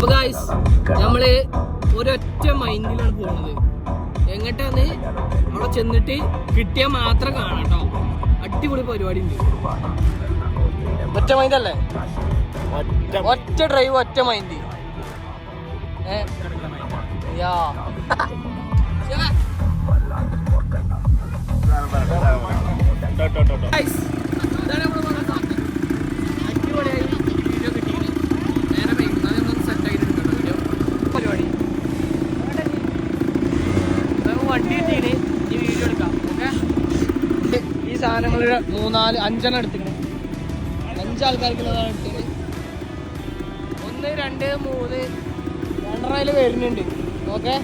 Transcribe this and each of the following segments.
അപ്പൊ ഗായ്സ് നമ്മള് ഒരൊറ്റ മൈൻഡിലാണ് പോകുന്നത്. എങ്ങട്ടാന്ന് അവിടെ ചെന്നിട്ട് കിട്ടിയാൽ മാത്രം കാണാം കേട്ടോ. അടിപൊളി പരിപാടി ഉണ്ട്. ഒറ്റ മൈൻഡ് അല്ലേ? ഒറ്റ ഡ്രൈവ് ഒറ്റ മൈൻഡ്. അടിപൊളിയായി വീഡിയോ കിട്ടിയത്. നേരെ വൈകുന്നേരം സെറ്റ് ആയിട്ടുണ്ട് വീഡിയോ പരിപാടി. വണ്ടി കിട്ടീന് ഈ വീഡിയോ എടുക്കാം. ഓക്കെ, ഈ സാധനങ്ങൾ 5 എടുത്തിട്ടുണ്ട്. 5 ആൾക്കാർക്കുള്ളതാണ് എടുത്തത്. 1 2 3 2.5 വരുന്നുണ്ട്. ഓക്കെ,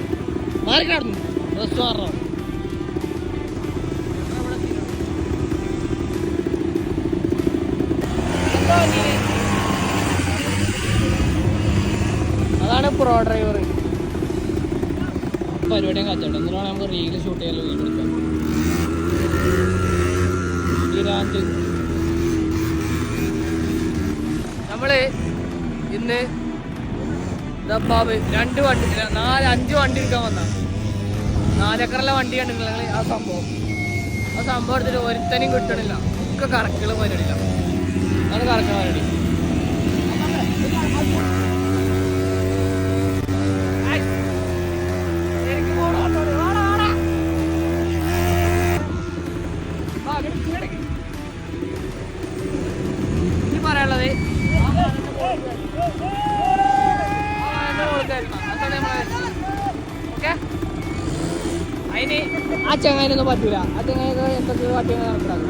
മാറി കിടന്നു ബസ് മാറണം. അതാണ് പ്രോ ഡ്രൈവർ. പരിപാടിയും കച്ചവടം എന്നിട്ടാണ് നമുക്ക് റീല് ഷൂട്ട് ചെയ്യാനുള്ള വീഡിയോ എടുക്കാം. നമ്മള് ഇന്ന് ദബ്ബാബ് 2 വണ്ടി 5 വണ്ടി എടുക്കാൻ വന്ന 4 ഏക്കറിലെ വണ്ടി കണ്ടില്ല നിങ്ങൾ. ആ സംഭവം എടുത്തിട്ട് ഒരുത്തനും കിട്ടണില്ല. ഒക്കെ കറക്കുകൾ പരിപാടിയില്ല. അത് കറക്കണ പരിപാടി. പറയാനുള്ളത് ഓക്കെ. അതിന് ആ ചങ്ങായിനൊന്നും പറ്റൂല. ആ ചങ്ങായിക്ക് എന്തൊക്കെ പറ്റിയ നടക്കാറ്.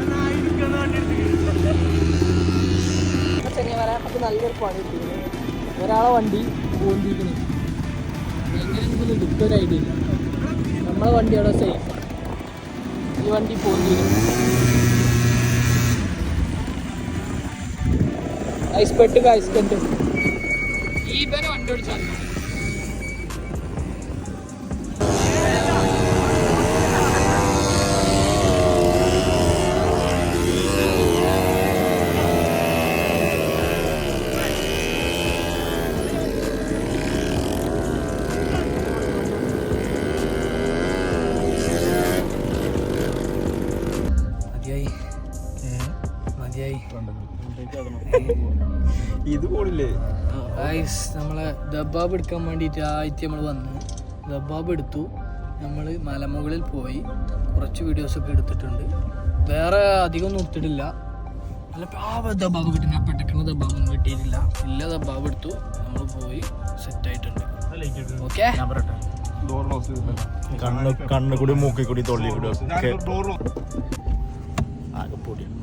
നമുക്ക് നല്ലൊരു പണി കിട്ടി. ഒരാളെ വണ്ടി പോന്തിക്കണേ എങ്ങനെയെങ്കിലും കിട്ടൊരു ഐഡിയ ഇല്ല. നമ്മളെ വണ്ടി അവിടെ സേഫ്. ഈ വണ്ടി പോന്തിക്കണം. ഐസ്പെട്ട് ഐസ്പെട്ട് ഈ പേരെ വണ്ടി ഓടിച്ചാൽ ഇത് പോണില്ലേ. നമ്മളെ ദബ്ബാബ് എടുക്കാൻ വേണ്ടിയിട്ട് ആയിട്ട് നമ്മൾ വന്നു. ദബ്ബാബ് എടുത്തു. നമ്മൾ മലമുകളിൽ പോയി കുറച്ച് വീഡിയോസൊക്കെ എടുത്തിട്ടുണ്ട്. വേറെ അധികം ഒന്നും എടുത്തിട്ടില്ല. നല്ല ദബ്ബാബ് കിട്ടുന്ന പെട്ടക്കുന്ന ദബ്ബാബൊന്നും കിട്ടിയിട്ടില്ല. ഇല്ല ദബ്ബാബ് എടുത്തു. നമ്മൾ പോയി സെറ്റായിട്ടുണ്ട്. ഓക്കെ, കണ്ണ് കൂടി മൂക്കി കൂടി തൊള്ളി കൂടി ഒക്കെ ആകെ പൊടിയാണ്.